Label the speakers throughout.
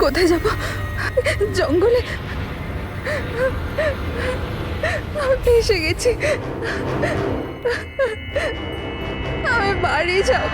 Speaker 1: কোথায় যাব? জঙ্গলে এসে গেছি। আমি বাড়ি যাব।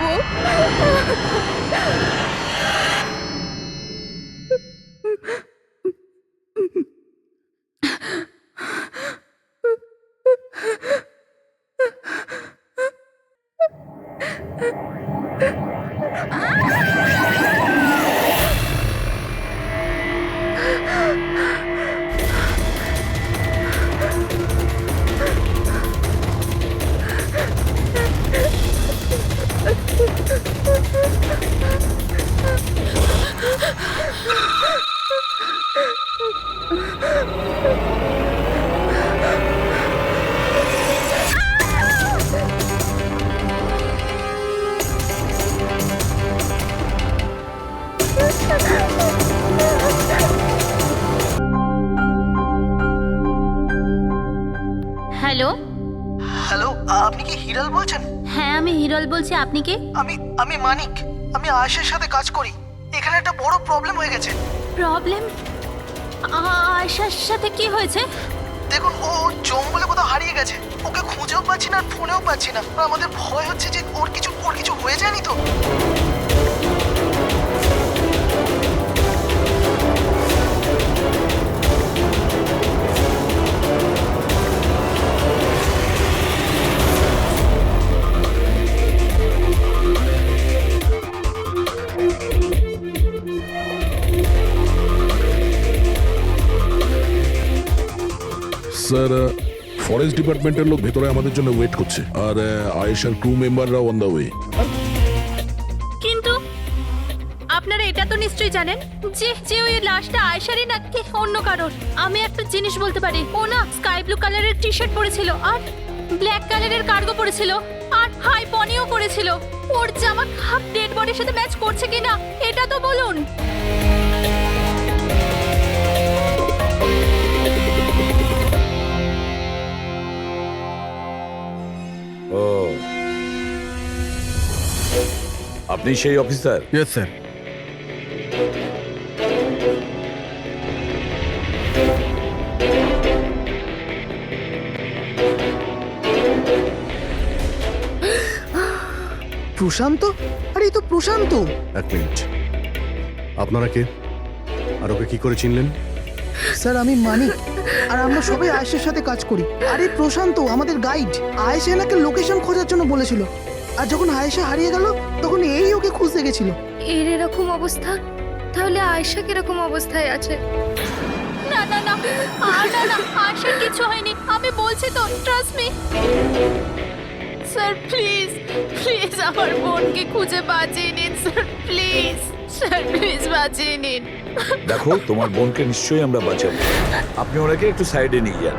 Speaker 2: হ্যালো,
Speaker 3: হ্যালো, আপনি কি হিরাল বলছেন?
Speaker 2: হ্যাঁ আমি হিরল বলছি। আপনি কে?
Speaker 3: আমি মানিক। আমি আয়েশার সাথে কাজ করি। এখানে একটা বড় প্রবলেম হয়ে গেছে।
Speaker 2: প্রবলেম? আয়েশার সাথে কি হয়েছে?
Speaker 3: দেখুন, ও জঙ্গলে কোথাও হারিয়ে গেছে। ওকে খুঁজেও পাচ্ছি না আর ফোনেও পাচ্ছি না। আর আমাদের ভয় হচ্ছে যে ওর কিছু হয়ে যায়নি তো।
Speaker 4: স্যার, ফরেস্ট ডিপার্টমেন্টের লোক ভেতরে আমাদের জন্য ওয়েট করছে, আর আয়েশার ক্রু মেম্বাররা অন দ্য ওয়ে।
Speaker 2: কিন্তু আপনারা এটা তো নিশ্চয়ই জানেন যে যে ওই লাশটা আয়েশারই নাকি অন্য কারোর। আমি একটা জিনিস বলতে পারি, ও না স্কাই ব্লু কালারের টি শার্ট পরেছিল আর ব্ল্যাক কালারের কার্গো পরেছিল আর হাই পনিও পরেছিল। ওর জামা হাফ ডেড বডির সাথে ম্যাচ করছে কিনা এটা তো বলুন।
Speaker 5: ও, আপনি সেই অফিসার?
Speaker 6: Yes sir.
Speaker 3: প্রশান্ত? আরে এই তো প্রশান্ত।
Speaker 6: এক মিনিট, আপনারা কে আর ওকে কি করে চিনলেন?
Speaker 3: স্যার, আমি মানিক আর আমরা সবাই আয়েশার সাথে কাজ করি। আরে প্রশান্ত আমাদের গাইড। আয়েশা এনাকে লোকেশন খোঁজার জন্য বলেছিল, আর যখন আয়েশা হারিয়ে গেল তখন এই ওকে খুঁজতে গেছিল।
Speaker 1: এর এরকম অবস্থা, তাহলে আয়েশা কিরকম অবস্থায় আছে?
Speaker 2: না না না, না না, আয়েশার কিছু হয়নি, আমি বলছি তো, trust me. Sir please please আমার বোনকে খুঁজে বাঁচিয়ে নিন স্যার, প্লিজ স্যার, প্লিজ বাঁচিয়ে নিন।
Speaker 5: দেখো, তোমার বোনকে নিশ্চয়ই আমরা বাঁচাবো। আপনি ওনাকে একটু সাইডে নিয়ে যান।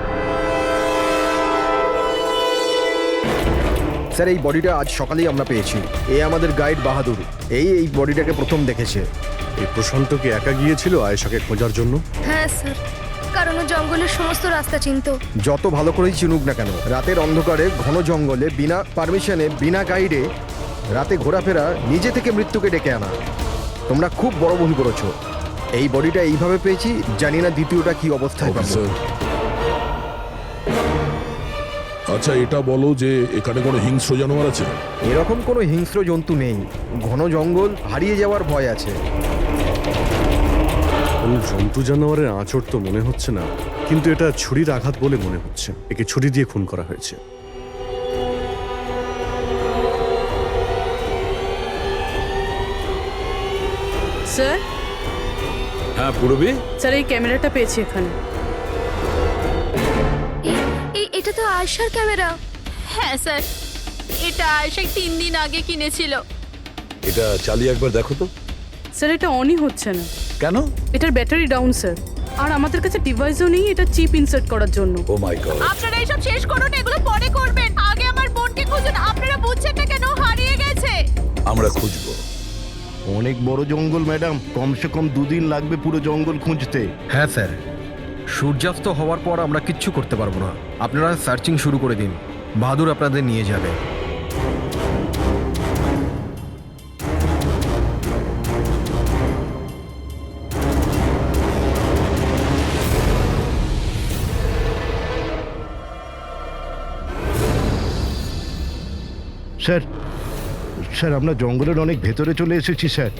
Speaker 6: স্যার, এই বডিটা আজ সকালেই আমরা পেয়েছি। এ আমাদের গাইড বাহাদুর। এই বডিটাকে প্রথম দেখেছে। এই প্রশান্তকে একা গিয়েছিল আয়েশাকে খোঁজার জন্য?
Speaker 1: হ্যাঁ স্যার, কারণ ও জঙ্গলের সমস্ত রাস্তা চিনতো।
Speaker 6: যত ভালো করেই চিনুক না কেন, রাতের অন্ধকারে ঘন জঙ্গলে বিনা পারমিশনে বিনা গাইডে রাতে ঘোরাফেরা নিজে থেকে মৃত্যুকে ডেকে আনা। তোমরা খুব বড় ভুল করেছো। এই বডিটা এইভাবে পেয়েছি, জানি না দ্বিতীয়টা কি অবস্থায় পাবো।
Speaker 4: অফিসার, আচ্ছা এটা বলো যে এখানে কোনো হিংস্র জানোয়ার আছে?
Speaker 6: এরকম কোনো হিংস্র জন্তু নেই। ঘন জঙ্গল, হারিয়ে যাওয়ার ভয় আছে।
Speaker 7: কোনো জন্তু জানোয়ারের আঁচড় তো মনে হচ্ছে না, কিন্তু এটা ছুরির আঘাত বলে মনে হচ্ছে। একে ছুরি দিয়ে খুন করা হয়েছে।
Speaker 8: স্যার,
Speaker 5: হ্যাঁ পূরবী,
Speaker 8: স্যার এই ক্যামেরাটা পেয়েছি এখানে।
Speaker 1: এটা তো আয়েশার ক্যামেরা।
Speaker 2: হ্যাঁ স্যার, এটা আয়েশা 3 দিন আগে কিনেছিল।
Speaker 5: এটা চালিয়ে একবার দেখো তো।
Speaker 8: স্যার এটা অনই হচ্ছে না।
Speaker 5: কেন?
Speaker 8: এটার ব্যাটারি ডাউন স্যার, আর আমাদের কাছে ডিভাইসও নেই এটা চিপ ইনসার্ট করার জন্য।
Speaker 5: ও মাই গড।
Speaker 2: আপনারা এইসব শেষ করুন, এগুলো পরে করবেন। আগে আমার বোনকে খুঁজুন। আপনারা বুঝছেন না কেন হারিয়ে গেছে?
Speaker 5: আমরা খুঁজবো।
Speaker 9: অনেক বড় জঙ্গল ম্যাডাম, কমসে কম 2 দিন লাগবে পুরো জঙ্গল খুঁজতে।
Speaker 6: হ্যাঁ স্যার, সূর্যাস্ত হওয়ার পর আমরা কিচ্ছু করতে পারবো না। আপনারা সার্চিং শুরু করে দিন, বাহাদুর আপনাদের নিয়ে যাবে।
Speaker 9: স্যার স্যার আমরা জঙ্গলের অনেক ভেতরে চলে এসেছি স্যার।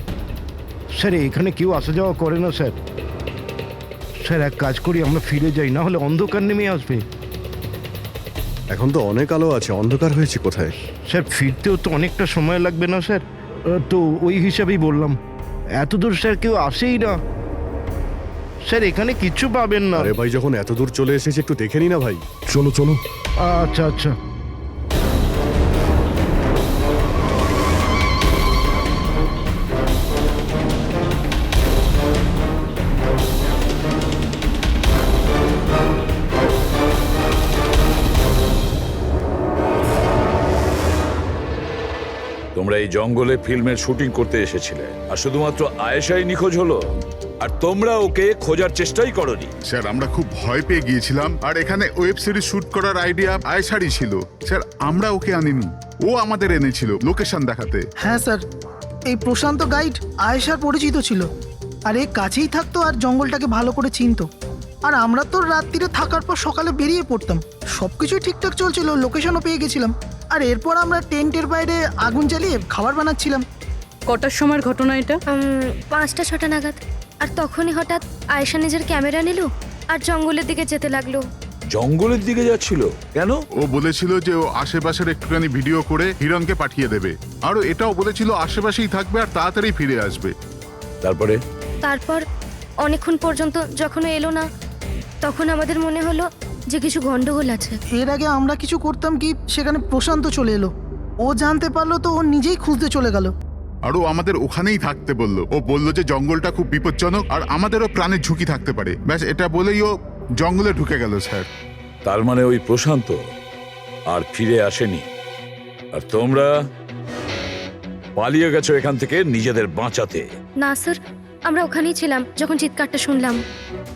Speaker 9: স্যার এখানে কেউ আসা যাওয়া করে না স্যার। স্যার এক কাজ করি, আমরা ফিরে যাই, না হলে অন্ধকার নেমে আসবে।
Speaker 7: এখন তো অনেক আলো আছে, অন্ধকার হয়েছে কোথায়?
Speaker 9: স্যার ফিরতেও তো অনেকটা সময় লাগবে না স্যার? তো ওই হিসাবেই বললাম, এত দূর স্যার কেউ আসেই না। স্যার এখানে কিচ্ছু পাবেন না।
Speaker 7: আরে ভাই, যখন এত দূর চলে এসেছে একটু দেখে নি না ভাই?
Speaker 4: চলো চলো।
Speaker 9: আচ্ছা আচ্ছা।
Speaker 5: তোমরা এই জঙ্গলে ফিল্মের শুটিং করতে এসেছিলে, আর শুধুমাত্র আয়েশাই নিখোঁজ হলো, আর তোমরা ওকে খোঁজার চেষ্টাই করনি।
Speaker 10: স্যার আমরা খুব ভয় পেয়ে গিয়েছিলাম, আর এখানে ওয়েব সিরিজ শুট করার আইডিয়া আয়েশারই ছিল। স্যার আমরা ওকে আনিনি, ও আমাদের এনেছিল লোকেশন দেখাতে।
Speaker 3: হ্যাঁ স্যার, এই প্রশান্ত গাইড আয়েশার পরিচিত ছিল, আর এ কাছেই থাকতো আর জঙ্গলটাকে ভালো করে চিনতো। আর আমরা তো রাত্রিরে থাকার পর সকালে বেরিয়ে পড়তাম, সব কিছুই ঠিকঠাক চলছিল, লোকেশনও পেয়ে গেছিলাম। আর এরপর আমরা টেন্টের বাইরে আগুন জ্বালিয়ে খাবার বানাচ্ছিলাম।
Speaker 8: কটার সময়ের ঘটনা এটা?
Speaker 1: 5টা-6টা নাগাদ। আর তখনই হঠাৎ আয়েশা নিজের ক্যামেরা নিল আর জঙ্গলের দিকে যেতে লাগলো।
Speaker 5: জঙ্গলের দিকে যাচ্ছিল কেন?
Speaker 10: ও বলেছিল যে ও আশেপাশের একটুখানি ভিডিও করে হিরণকে পাঠিয়ে দেবে, আর ও এটাও বলেছিল আশেপাশেই থাকবে আর তাড়াতাড়ি ফিরে আসবে।
Speaker 5: তারপর
Speaker 1: অনেকক্ষণ পর্যন্ত যখন ও এলো না, তখন আমাদের মনে হলো যে কিছু গন্ডগোল আছে।
Speaker 3: এর আগে আমরা কিছু করতাম কি, সেখানে প্রশান্ত চলে এলো। ও জানতে পারলো তো ও নিজেই খুঁজতে চলে গেল।
Speaker 10: আর ও আমাদের ওখানেই থাকতে বলল। ও বলল যে জঙ্গলটা খুব বিপজ্জনক আর আমাদেরও প্রাণের ঝুঁকি থাকতে পারে। ব্যাস এটা বলেই ও জঙ্গলে ঢুকে গেল স্যার।
Speaker 5: তার মানে ওই প্রশান্ত আর ফিরে আসেনি, আর তোমরা পালিয়ে গেছো এখান থেকে নিজেদের বাঁচাতে।
Speaker 1: না স্যার, আমরা ওখানেই ছিলাম যখন চিৎকারটা শুনলাম।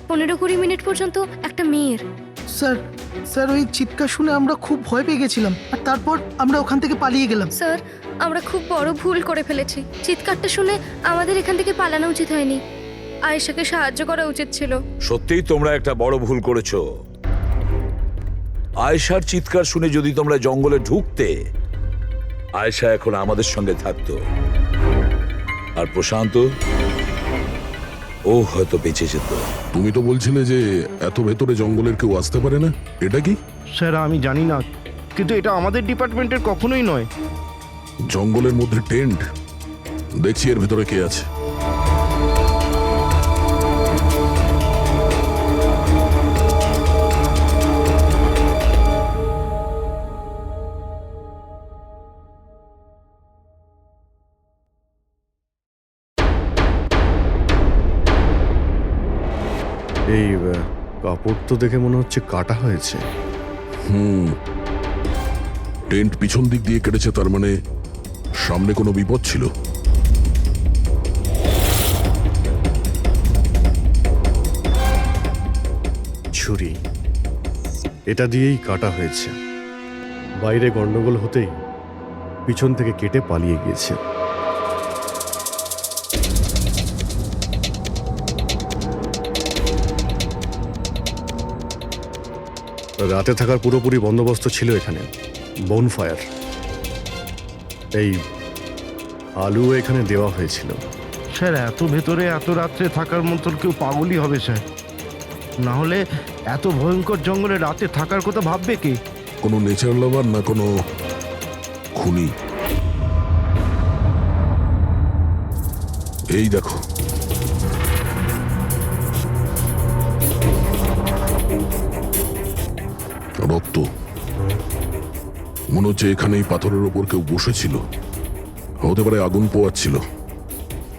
Speaker 1: 15-20 মিনিট পর্যন্ত একটা মেয়ের।
Speaker 3: স্যার স্যার ওই চিৎকার শুনে আমরা খুব ভয় পেয়ে গেছিলাম, আর তারপর আমরা ওখান থেকে পালিয়ে গেলাম।
Speaker 1: স্যার, আমরা খুব বড় ভুল করে ফেলেছি। চিৎকারটা শুনে আমাদের এখান থেকে পালানো উচিত হয়নি, আয়েশাকে সাহায্য করা উচিত ছিল।
Speaker 5: সত্যিই তোমরা একটা বড় ভুল করেছো। আয়েশার চিৎকার শুনে যদি তোমরা জঙ্গলে ঢুকতে, আয়েশা এখন আমাদের সঙ্গে থাকতো, আর প্রশান্ত ও হয়তো বেঁচে যেত।
Speaker 4: তুমি তো বলছিলে যে এত ভেতরে জঙ্গলের কেউ আসতে পারে না, এটা কি?
Speaker 9: স্যার আমি জানি না, কিন্তু এটা আমাদের ডিপার্টমেন্টের কখনোই নয়।
Speaker 4: জঙ্গলের মধ্যে টেন্ট, দেখছি এর ভেতরে কে আছে।
Speaker 7: এই কাপড় তো দেখে মনে হচ্ছে কাটা হয়েছে।
Speaker 4: টেন্ট পিছন দিক দিয়ে কেটেছে, তার মানে সামনে কোনো বিপদ ছিল।
Speaker 7: ছুরি, এটা দিয়েই কাটা হয়েছে। বাইরে গন্ডগোল হতেই পিছন থেকে কেটে পালিয়ে গিয়েছে। রাতে থাকার পুরোপুরি বন্দোবস্ত ছিল এখানে, বনফায়ার। এই আলু এখানে দেওয়া হয়েছিল।
Speaker 9: স্যার এত ভেতরে এত রাত্রে থাকার মতন কেউ পাগলই হবে স্যার, না হলে এত ভয়ঙ্কর জঙ্গলে রাতে থাকার কথা ভাববে কে?
Speaker 4: কোনো নেচার লাভার না কোনো খুনি? এই দেখো, রক্ত। মনে হচ্ছে এখানে এই পাথরের ওপর কেউ বসেছিল, হতে পারে আগুন পোয়াচ্ছিল,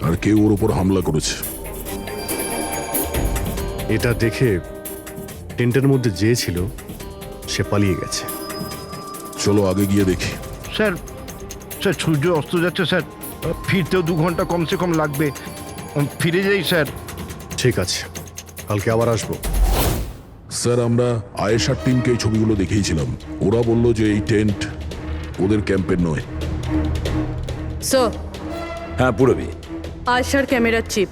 Speaker 4: আর কেউ ওর ওপর হামলা করেছে।
Speaker 7: এটা দেখে টেন্টের মধ্যে যে ছিল সে পালিয়ে গেছে।
Speaker 4: চলো আগে গিয়ে দেখি।
Speaker 9: স্যার স্যার সূর্য অস্ত যাচ্ছে স্যার, ফিরতেও 2 ঘন্টা কমসে কম লাগবে। ফিরে যাই স্যার।
Speaker 7: ঠিক আছে, কালকে আবার আসবো।
Speaker 4: স্যার আমরা আয়েশার টিমকে এই ছবিগুলো দেখিয়েছিলাম, ওরা বলল যে এই টেন্ট ওদের ক্যাম্পের নয়।
Speaker 8: স্যার,
Speaker 5: হ্যাঁ পুরবি,
Speaker 8: আয়েশার ক্যামেরার চিপ।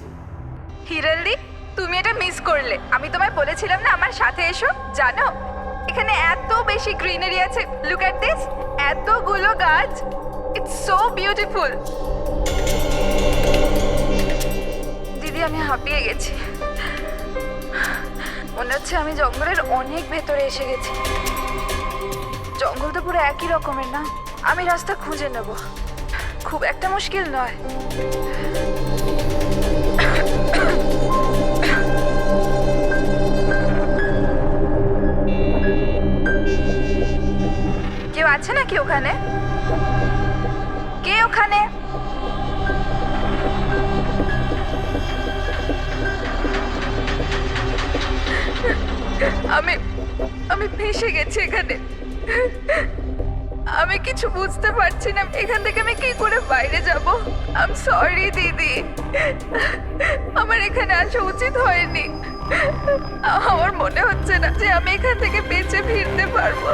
Speaker 11: হিরলদি, তুমি এটা মিস করলে। আমি তোমায় বলেছিলাম না আমার সাথে এসো। জানো এখানে এত বেশি গ্রিনারি আছে। লুক এট দিস, এতগুলো গাছ। It's so beautiful. দিদি আমি হাঁপিয়ে গেছি, মনে হচ্ছে আমি জঙ্গলের অনেক ভেতরে এসে গেছি। জঙ্গল তো পুরো একই রকমের না? আমি রাস্তা খুঁজে নেব, খুব একটা মুশকিল নয়। কেউ আছে নাকি ওখানে? কে ওখানে? আমি ফেঁসে গেছি এখানে। আমি কিছু বুঝতে পারছি না, এখান থেকে আমি কি করে বাইরে যাব। আই এম সরি দিদি, আমার এখানে আসা উচিত হয়নি। আমার মনে হচ্ছে না যে আমি এখান থেকে বেঁচে ফিরতে পারবো।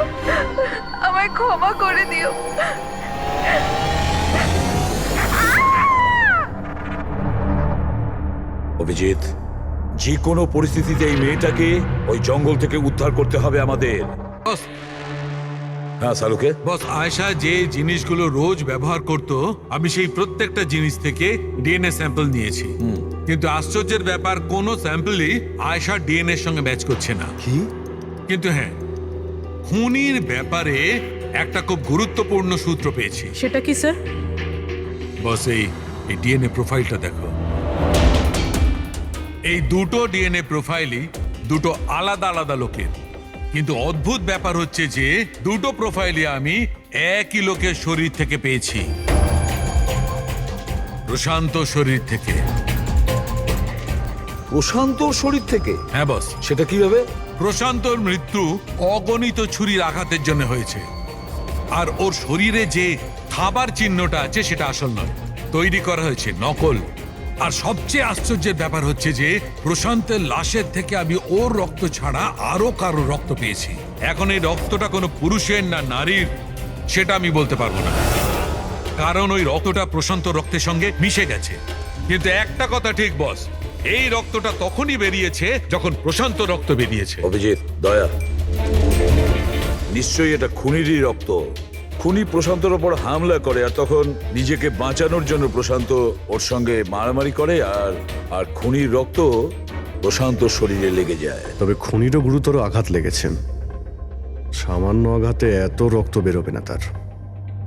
Speaker 11: আমায় ক্ষমা করে দিও।
Speaker 5: অভিজিৎ, যে কোনো পরিস্থিতিতে এই মেয়েটাকে ওই জঙ্গল থেকে উদ্ধার করতে হবে আমাদের। হ্যাঁ সালুকে।
Speaker 12: বস, আয়েশা যে জিনিসগুলো রোজ ব্যবহার করত, আমি সেই প্রত্যেকটা জিনিস থেকে ডিএনএ স্যাম্পল নিয়েছি। কিন্তু আশ্চর্যের ব্যাপার, কোনো স্যাম্পলই আয়েশার ডিএনএ এর সঙ্গে ম্যাচ করছে না।
Speaker 6: কি?
Speaker 12: কিন্তু হ্যাঁ, খুনির ব্যাপারে একটা খুব গুরুত্বপূর্ণ সূত্র পেয়েছি।
Speaker 8: সেটা কি স্যার?
Speaker 12: বস, এই ডিএনএ প্রোফাইলটা দেখো। এই দুটো ডিএনএ প্রোফাইলই দুটো আলাদা আলাদা লোকের, কিন্তু অদ্ভুত ব্যাপার হচ্ছে যে দুটো প্রোফাইলই আমি একই লোকের শরীর থেকে পেয়েছি, প্রশান্ত শরীর থেকে।
Speaker 5: প্রশান্ত শরীর থেকে?
Speaker 12: হ্যাঁ বস।
Speaker 5: সেটা কিভাবে?
Speaker 12: প্রশান্তর মৃত্যু অগণিত ছুরির আঘাতের জন্য হয়েছে, আর ওর শরীরে যে থাবার চিহ্নটা আছে সেটা আসল নয়, তৈরি করা হয়েছে নকল। আর সবচেয়ে আশ্চর্যের ব্যাপার হচ্ছে যে প্রশান্তের লাশের থেকে আমি ওর রক্ত ছাড়া আরো কারো রক্ত পেয়েছি। এখন এই রক্তটা কোনো পুরুষের না নারীর সেটা আমি বলতে পারবো না, কারণ ওই রক্তটা প্রশান্ত রক্তের সঙ্গে মিশে গেছে। কিন্তু একটা কথা ঠিক বস, এই রক্তটা তখনই বেরিয়েছে যখন প্রশান্ত রক্ত বেরিয়েছে।
Speaker 5: অভিজিৎ, দয়া, নিশ্চয়ই এটা খুনিরই রক্ত। খুনি প্রশান্তর ওপর হামলা করে, আর তখন নিজেকে বাঁচানোর জন্য প্রশান্ত ওর সঙ্গে মারামারি করে, আর খুনির রক্ত প্রশান্ত শরীরে লেগে যায়।
Speaker 7: তবে খুনিরও গুরুতর আঘাত লেগেছে, সামান্য আঘাতে এত রক্ত বেরোবে না তার।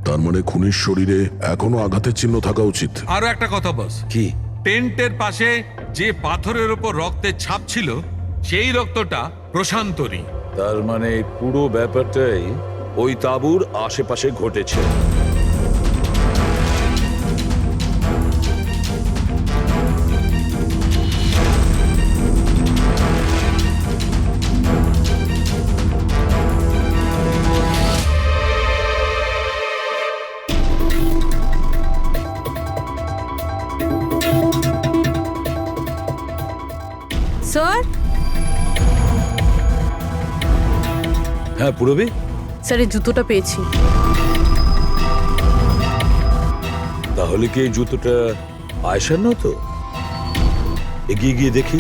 Speaker 4: তার মানে খুনির শরীরে এখনো আঘাতের চিহ্ন থাকা উচিত।
Speaker 12: আরো একটা কথা বস,
Speaker 5: কি?
Speaker 12: টেন্টের পাশে যে পাথরের উপর রক্তের ছাপ ছিল সেই রক্তটা প্রশান্তরই।
Speaker 5: তার মানে পুরো ব্যাপারটাই ওই তাঁবুর আশেপাশে ঘটেছে।
Speaker 8: স্যার?
Speaker 5: হ্যাঁ পুরবী?
Speaker 8: স্যার, এই জুতোটা পেয়েছি।
Speaker 5: তাহলে কি এই জুতোটা আয়েশার নয় তো? এগিয়ে গিয়ে দেখি।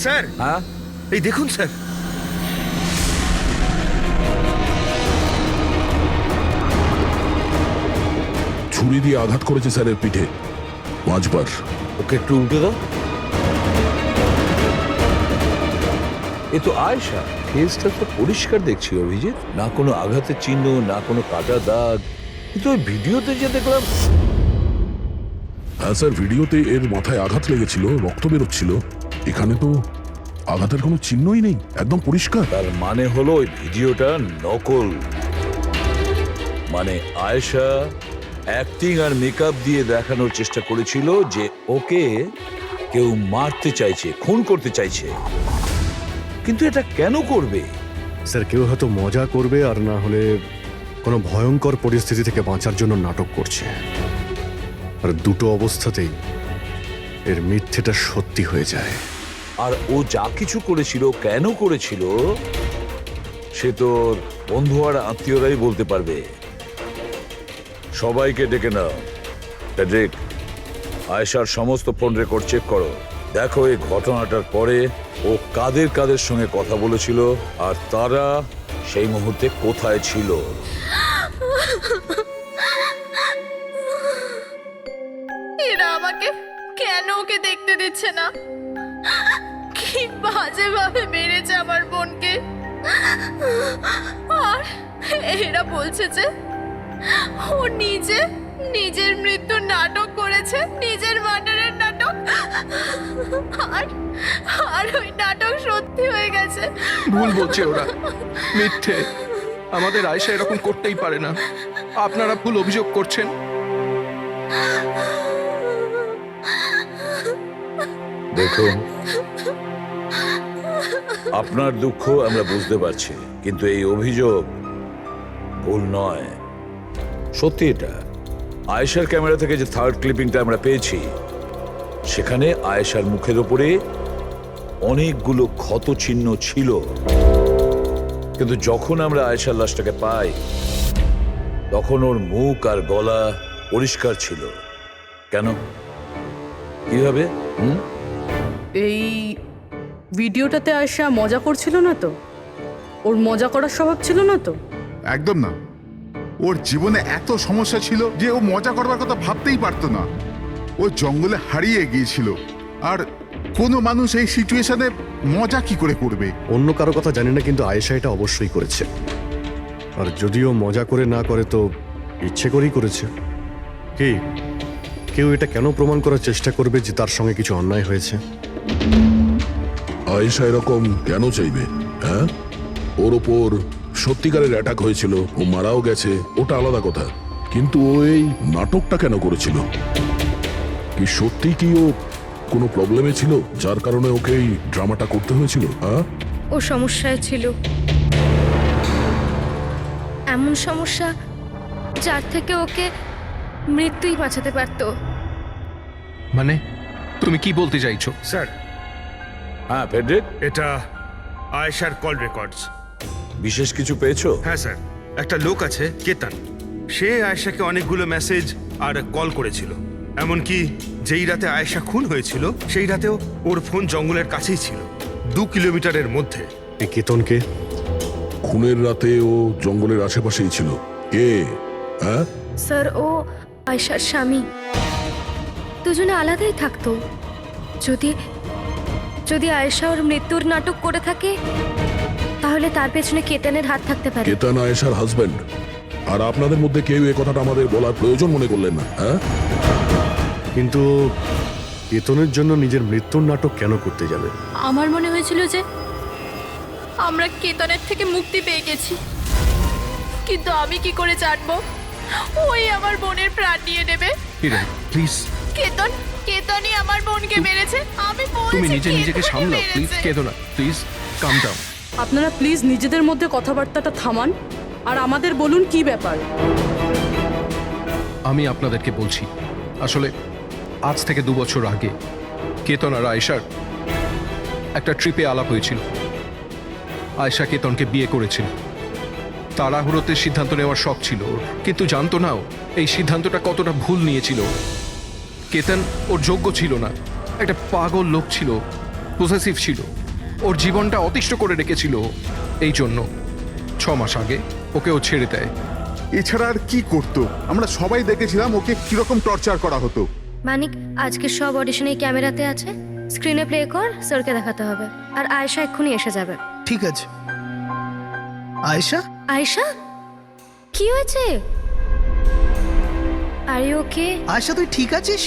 Speaker 6: স্যার,
Speaker 5: হ্যাঁ
Speaker 6: এই দেখুন স্যার।
Speaker 4: ছুরি দিয়ে আঘাত করেছে স্যারের পিঠে 5 বার।
Speaker 5: ওকে একটু উল্টে দাও। এ তো আয়েশা, ফেসটা তো পরিষ্কার দেখছি অভিজিৎ, না কোনো আঘাতের চিহ্ন, না কোনো কাটা দাগ। কিন্তু ওই ভিডিওতে যে দেখলাম।
Speaker 4: হ্যাঁ স্যার, ভিডিওতে এর মাথায় আঘাত লেগেছিল, রক্ত বেরোচ্ছিল। এখানে তো আঘাতের কোনো চিহ্নই নেই, একদম পরিষ্কার।
Speaker 5: তার মানে হলো ওই ভিডিওটা নকল। মানে আয়েশা অ্যাক্টিং আর মেকআপ দিয়ে দেখানোর চেষ্টা করেছিল যে ওকে কেউ মারতে চাইছে, খুন করতে চাইছে। কিন্তু এটা কেন করবে?
Speaker 7: স্যার, কেউ হয়তো মজা করবে, আর না হলে কোনো ভয়ঙ্কর পরিস্থিতি থেকে বাঁচার জন্য নাটক করছে। আর দুটো অবস্থাতেই এর মিথ্যেটা সত্যি হয়ে যায়।
Speaker 5: আর ও যা কিছু করেছিল, কেন করেছিল, সে তোর বন্ধু আর আত্মীয়রাই বলতে পারবে। সবাইকে ডেকে নাও। প্যাট্রিক, আয়েশার সমস্ত ফোন রেকর্ড চেক করো। দেখো এই ঘটনাটার পরে ও কাদের কাদের সঙ্গে কথা বলেছিল আর তারা সেই মুহূর্তে কোথায় ছিল।
Speaker 2: এরা আমাকে কেন ওকে দেখতে দিচ্ছে না? কি বাজে ভাবে মেরেছে আমার বোনকে। আর এরা বলছে যে ও নিজের মৃত্যুর নাটক করেছে, নিজের মার্ডারের নাটক। আর ওই নাটক সত্যি হয়ে গেছে।
Speaker 13: ভুল বলছে ওরা, মিথ্যে। আমাদের আয়েশা এরকম করতেই পারে না। আপনারা ভুল অভিযোগ করছেন।
Speaker 5: দেখুন, আপনার দুঃখ আমরা বুঝতে পারছি, কিন্তু এই অভিযোগ ভুল নয়, সত্যি। এটা আয়েশার ক্যামেরা থেকে যে থার্ড ক্লিপিংটা আমরা পেয়েছি, সেখানে আয়েশার মুখের ওপরে অনেকগুলো ক্ষত চিহ্ন ছিল, কিন্তু যখন আমরা আয়েশার লাশটাকে পাই তখন ওর মুখ আর গলা পরিষ্কার ছিল। কেন, কিভাবে?
Speaker 8: এই ভিডিওটাতে আয়েশা মজা করছিল না তো? ওর মজা করার স্বভাব ছিল না তো?
Speaker 10: একদম না। ওর জীবনে এত সমস্যা ছিল যে ও মজা করবার কথা ভাবতেই পারতো না। ও জঙ্গলে হারিয়ে গিয়েছিল, আর কোনো মানুষ এই সিচুয়েশনে মজা কি করে করবে?
Speaker 7: অন্য কারো কথা জানি না, কিন্তু আয়েশা এটা অবশ্যই করেছে। আর যদিও মজা করে না করে তো ইচ্ছে করেই করেছে। কি কেউ এটা কেন প্রমাণ করার চেষ্টা করবে যে তার সঙ্গে কিছু অন্যায় হয়েছে?
Speaker 4: আয়েশা এরকম কেন চাইবে? হ্যাঁ, ওর ওপর সত্যিকারের অ্যাটাক হয়েছিল, ও মারাও গেছে, ওটা আলাদা কথা, কিন্তু ও এই নাটকটা কেন করেছিল? কি সত্যি কি ও কোনো প্রবলেমে ছিল যার কারণে ওকে এই ড্রামাটা করতে হয়েছিল? হ্যাঁ,
Speaker 1: ও সমস্যায় ছিল, এমন সমস্যা যার থেকে ওকে মৃত্যুই বাঁচাতে পারতো।
Speaker 13: মানে তুমি কি বলতে চাইছো?
Speaker 14: স্যার,
Speaker 5: হ্যাঁ ফেডরিক,
Speaker 14: এটা আয়েশার কল রেকর্ডস।
Speaker 5: বিশেষ কিছু পেয়েছো?
Speaker 14: হ্যাঁ স্যার, একটা লোক আছে কেতন, সে আয়েশাকে অনেকগুলো মেসেজ আর কল করেছিল। এমনকি যেই রাতে আয়েশা খুন হয়েছিল সেই রাতেও ওর ফোন জঙ্গলের কাছেই ছিল, 2 কিলোমিটারের মধ্যে।
Speaker 7: এই কেতনকে?
Speaker 4: খুনের রাতে ও জঙ্গলের আশেপাশেই ছিল। কে? হ্যাঁ
Speaker 1: স্যার, ও আয়েশার স্বামী। দুজনে আলাদাই থাকতো। যদি আয়েশা ওর মৃত্যুর নাটক করে থাকে, তাহলে তার পেছনে কেতনের হাত থাকতে পারে।
Speaker 4: কেতন আয়েশার হাজবেন্ড, আর আপনাদের মধ্যে কেউ এই কথাটা আমাদের বলার প্রয়োজন মনে করলেন না? হ্যাঁ,
Speaker 7: কিন্তু কেতনের জন্য নিজের মৃত্যুর নাটক কেন করতে যাবে?
Speaker 2: আমার মনে হয়েছিল যে আমরা কেতনের থেকে মুক্তি পেয়ে গেছি, কিন্তু আমি কি করে জানবো ওই আমার বোনের প্রাণ নিয়ে নেবে?
Speaker 13: প্লিজ,
Speaker 2: কেতনই আমার বোনকে মেরেছে। আমি
Speaker 13: তুমি
Speaker 2: বলছি
Speaker 13: নিজেকে
Speaker 2: কেতনই
Speaker 13: সামলাও প্লিজ।
Speaker 2: মেরেছে।
Speaker 13: কেঁদো না প্লিজ, কাম ডাউন।
Speaker 8: আপনারা প্লিজ নিজেদের মধ্যে কথাবার্তাটা থামান আর আমাদের বলুন কি ব্যাপার।
Speaker 13: আমি আপনাদেরকে বলছি, আসলে আজ থেকে 2 বছর আগে কেতন আর আয়েশার একটা ট্রিপে আলাপ হয়েছিল। আয়েশা কেতনকে বিয়ে করেছিল। তাড়াহুড়োতে সিদ্ধান্ত নেওয়ার শখ ছিল ওর, কিন্তু জানতো না ও এই সিদ্ধান্তটা কতটা ভুল নিয়েছিল। কেতন ওর যোগ্য ছিল না, একটা পাগল লোক ছিল, পসেসিভ ছিল, ওর জীবনটা অতিষ্ঠ করে রেখেছিল। এই জন্য 6 মাস আগে ওকে ও ছেড়ে দেয়।
Speaker 10: এছাড়া আর কি করতো? আমরা সবাই দেখেছিলাম ওকে কিরকম টর্চার করা হতো।
Speaker 1: মানিক, আজকে সব অডিশন এই ক্যামেরাতে আছে, স্ক্রিনে প্লে কর, স্যারকে দেখাতে হবে। আর আয়েশা এক্ষুনি এসে যাবে।
Speaker 3: ঠিক আছে। আয়েশা,
Speaker 1: আয়েশা, কি হয়েছে? আরে ওকে?
Speaker 3: আয়েশা তুই ঠিক আছিস?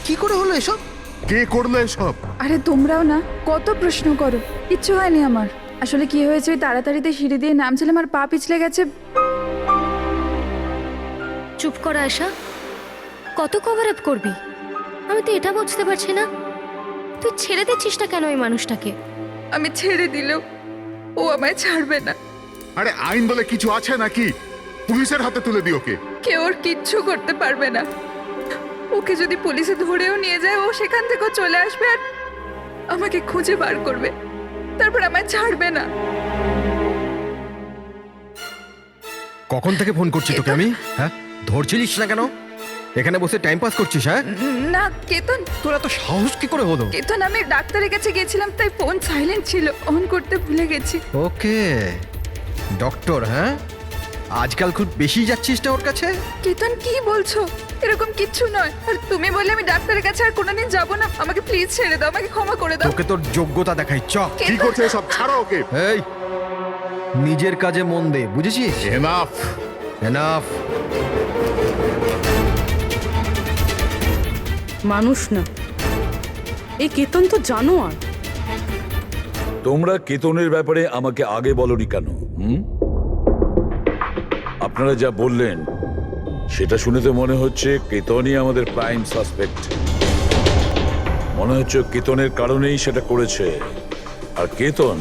Speaker 3: কি করে হলো এসব?
Speaker 10: কে করলো এসব?
Speaker 11: আরে তোমরাও না কত প্রশ্ন করো, কিচ্ছু হয়নি আমার। আসলে কি হয়েছে, ওই তাড়াতাড়িতে সিঁড়ি দিয়ে নামছিলাম আর পা পিছলে গেছে।
Speaker 1: চুপ কর আয়েশা, কত কভার আপ করবি? আমি তো এটা বুঝতে পারছি না, তুই ছেড়ে দিচ্ছিস না কেন এই মানুষটাকে?
Speaker 11: আমি ছেড়ে দিলেও ও আমায় ছাড়বে না।
Speaker 10: আরে আইন বলে কিছু আছে নাকি? পুলিশের হাতে তুলে দি ওকে।
Speaker 11: কেউ ওর কিচ্ছু করতে পারবে না। ওকে যদি পুলিশে ধরেও নিয়ে যায়, ও সেখান থেকেও চলে আসবে আর আমাকে খুঁজে বার করবে, তারপর আমায় ছাড়বে না।
Speaker 6: কখন থেকে ফোন করছি তোকে আমি? হ্যাঁ, ধরছিলিস না কেন? এখানে বসে টাইম পাস করছিস? হ্যাঁ,
Speaker 11: না কেতন,
Speaker 6: তোর এত সাহস কি করে হলো?
Speaker 11: কেতন আমি ডাক্তারের কাছে গেছিলাম তাই ফোন সাইলেন্ট ছিল, অন করতে ভুলে গেছি।
Speaker 6: ওকে, ডক্টর, হ্যাঁ আজকাল খুব বেশি যাচ্ছিস না ওর কাছে?
Speaker 11: কেতন কি বলছো? এরকম কিচ্ছু নয়। আর তুমি বললে আমি ডাক্তারের কাছে আর কোনোদিন যাব না। আমাকে প্লিজ ছেড়ে দাও, আমাকে ক্ষমা করে দাও।
Speaker 6: তোকে তোর যোগ্যতা দেখাই, চ।
Speaker 10: কি করছে সব? ছাড়ো ওকে।
Speaker 6: এই নিজের কাজে মন দে, বুঝেছিস?
Speaker 10: এনাফ।
Speaker 6: এনাফ।
Speaker 8: মানুষ না, এই কেতন তো জানোয়ার।
Speaker 5: তোমরা কেতনের ব্যাপারে আমাকে আগে বলনি কেন? আপনারা যা বললেন সেটা শুনে তো মনে হচ্ছে কেতনই আমাদের প্রাইম সাসপেক্ট। মনে হচ্ছে কেতনের কারণেই সেটা করেছে। আর কেতন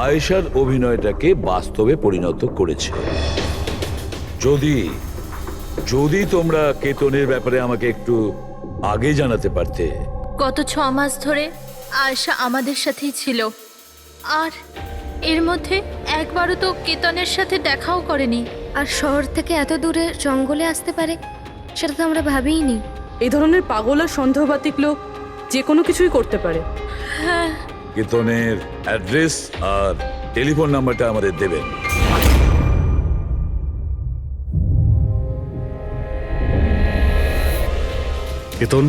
Speaker 5: আয়েশার অভিনয়টাকে বাস্তবে পরিণত করেছে। যদি যদি তোমরা কেতনের ব্যাপারে আমাকে একটু আগে জানাতে পারতে।
Speaker 2: গত 6 মাস ধরে আয়েশা আমাদের সাথেই ছিল, আর এর মধ্যে একবারও তো কেতনের সাথে দেখাও করেনি।
Speaker 1: আর শহর থেকে এত দূরে জঙ্গলে আসতে পারে সেটা তো আমরা ভাবিইনি।
Speaker 8: এই ধরনের পাগল আর সন্দেহবাতিক লোক যে কোনো কিছুই করতে পারে।
Speaker 2: হ্যাঁ,
Speaker 5: কেতনের অ্যাড্রেস আর টেলিফোন নাম্বারটা আমাদের দেবেন।
Speaker 7: কেতন,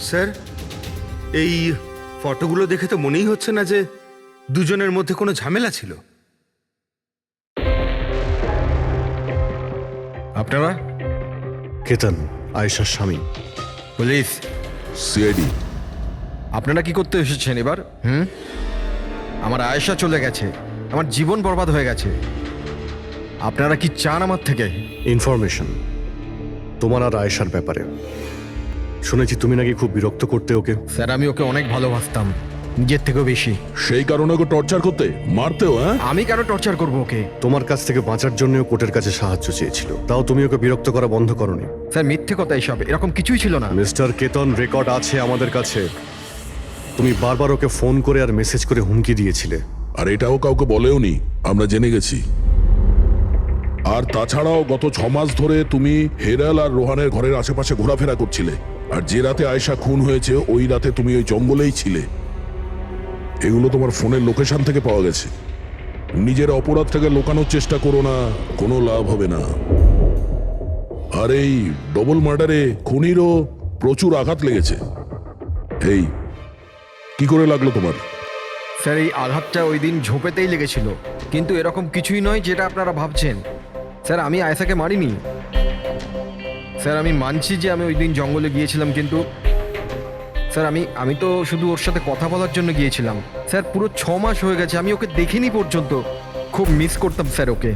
Speaker 14: স্যার, এই ফটোগুলো দেখে তো মনেই হচ্ছে না যে দুজনের মধ্যে কোনো ঝামেলা ছিল।
Speaker 6: আপনারা?
Speaker 7: কেতন আয়েশার স্বামী।
Speaker 6: পুলিশ।
Speaker 4: সিআইডি।
Speaker 6: আপনারা কি করতে এসেছেন এবার? আমার আয়েশা চলে গেছে, আমার জীবন বরবাদ হয়ে গেছে। আপনারা কি চান আমার থেকে?
Speaker 7: ইনফরমেশন তোমার আর আয়েশার ব্যাপারে। শুনেছি তুমি নাকি খুব বিরক্ত করতে ওকে।
Speaker 6: স্যার, আমি ওকে অনেক ভালোবাসতাম, নিজের থেকেও বেশি।
Speaker 4: সেই কারণে ওকে টর্চার করতে, মারতেও? হ্যাঁ,
Speaker 6: আমি কেন টর্চার করবো ওকে?
Speaker 7: তোমার কাছ থেকে বাঁচার জন্য কোর্টের কাছে সাহায্য চেয়েছিল, তাও তুমি ওকে বিরক্ত করা বন্ধ করনি।
Speaker 6: স্যার, মিথ্যে কথা এসব, এরকম কিছুই ছিল না।
Speaker 7: মিস্টার কেতন, রেকর্ড আছে আমাদের কাছে। তুমি বারবার ওকে ফোন করে আর মেসেজ করে হুমকি দিয়েছিলে।
Speaker 4: আর এটাও কাউকে বলেওনি, আমরা জেনে গেছি। আর তাছাড়াও গত 6 মাস ধরে তুমি হেরাল আর রোহানের ঘরের আশেপাশে ঘোরাফেরা করছিলে। আর যে রাতে আয়েশা খুন হয়েছে ওই রাতে তুমি ওই জঙ্গলেই ছিলে। এগুলো তোমার ফোনের লোকেশন থেকে পাওয়া গেছে। নিজের অপরাধটাকে লুকানোর চেষ্টা করো না, কোনো লাভ হবে না। আর এই ডবল মার্ডারে খুনিরও প্রচুর আঘাত লেগেছে। এই কি করে লাগলো তোমার?
Speaker 6: স্যার, এই আঘাতটা ওই দিন ঝোপেতেই লেগেছিল, কিন্তু এরকম কিছুই নয় যেটা আপনারা ভাবছেন। স্যার, আমি আয়েশাকে মারিনি। স্যার, আমি মানছি যে আমি ওই দিন জঙ্গলে গিয়েছিলাম, কিন্তু স্যার আমি তো শুধু ওর সাথে কথা বলার জন্য গিয়েছিলাম। স্যার, পুরো 6 মাস হয়ে গেছে, আমি ওকে দেখিনি পর্যন্ত। খুব মিস করতাম স্যার ওকে।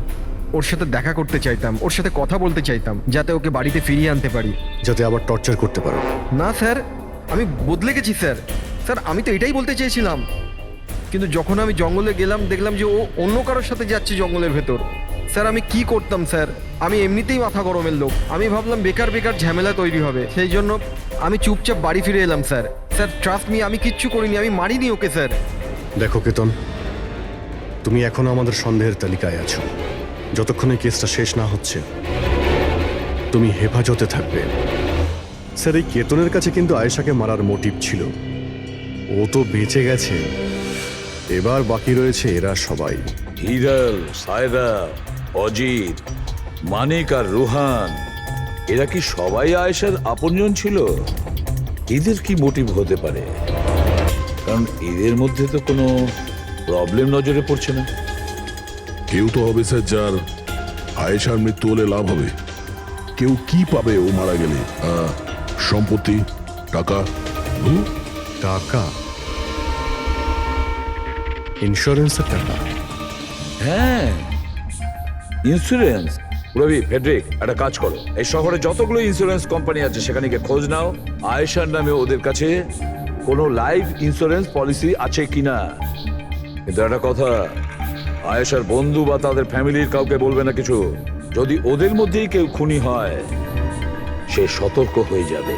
Speaker 6: ওর সাথে দেখা করতে চাইতাম, ওর সাথে কথা বলতে চাইতাম, যাতে ওকে বাড়িতে ফিরিয়ে আনতে পারি,
Speaker 7: যাতে আবার টর্চার করতে পারো।
Speaker 6: না স্যার, আমি বদলে গেছি স্যার। স্যার, আমি তো এটাই বলতে চেয়েছিলাম, কিন্তু যখন আমি জঙ্গলে গেলাম দেখলাম যে ও অন্য কারোর সাথে যাচ্ছে জঙ্গলের ভেতর। স্যার, আমি কি করতাম স্যার? আমি এমনিতেই মাথা গরমের লোক। আমি ভাবলাম বেকার বেকার ঝামেলা তৈরি হবে, সেই জন্য আমি চুপচাপ বাড়ি ফিরে এলাম স্যার। স্যার, ট্রাস্ট মি, আমি কিচ্ছু করিনি, আমি মারিনি ওকে স্যার।
Speaker 7: দেখো কেতন, তুমি এখনো আমাদের সন্দেহের তালিকায় আছো। যতক্ষণ এই কেসটা শেষ না হচ্ছে তুমি হেফাজতে থাকবে। স্যার, এই কেতনের কাছে কিন্তু আয়েশাকে মারার মোটিভ ছিল। ও তো বেঁচে গেছে, এবার বাকি রয়েছে এরা সবাই।
Speaker 5: হিরাল, সায়রা, অজিত, মানিক আর রোহান, এরা কি সবাই আয়েশার আপনজন ছিল? এদের কি মোটিভ হতে পারে? কারণ এদের মধ্যে তো কোনো প্রবলেম নজরে পড়ছে না।
Speaker 4: কেউ তো হবে স্যার যার আয়েশার মৃত্যু হলে লাভ হবে। কেউ কি পাবে ও মারা গেলে? সম্পত্তি, টাকা।
Speaker 7: টাকা? ইন্স্যুরেন্সের টাকা?
Speaker 5: হ্যাঁ, ইন্স্যুরেন্স। রবি, ফেডরিক, একটা কাজ করো, এই শহরে যতগুলো ইন্স্যুরেন্স কোম্পানি আছে সেখানে গিয়ে খোঁজ নাও আয়েশার নামে ওদের কাছে কোনো লাইফ ইন্স্যুরেন্স পলিসি আছে কিনা। কিন্তু একটা কথা, আয়েশার বন্ধু বা তাদের ফ্যামিলির কাউকে বলবে না কিছু। যদি ওদের মধ্যেই কেউ খুনি হয় সে সতর্ক হয়ে যাবে।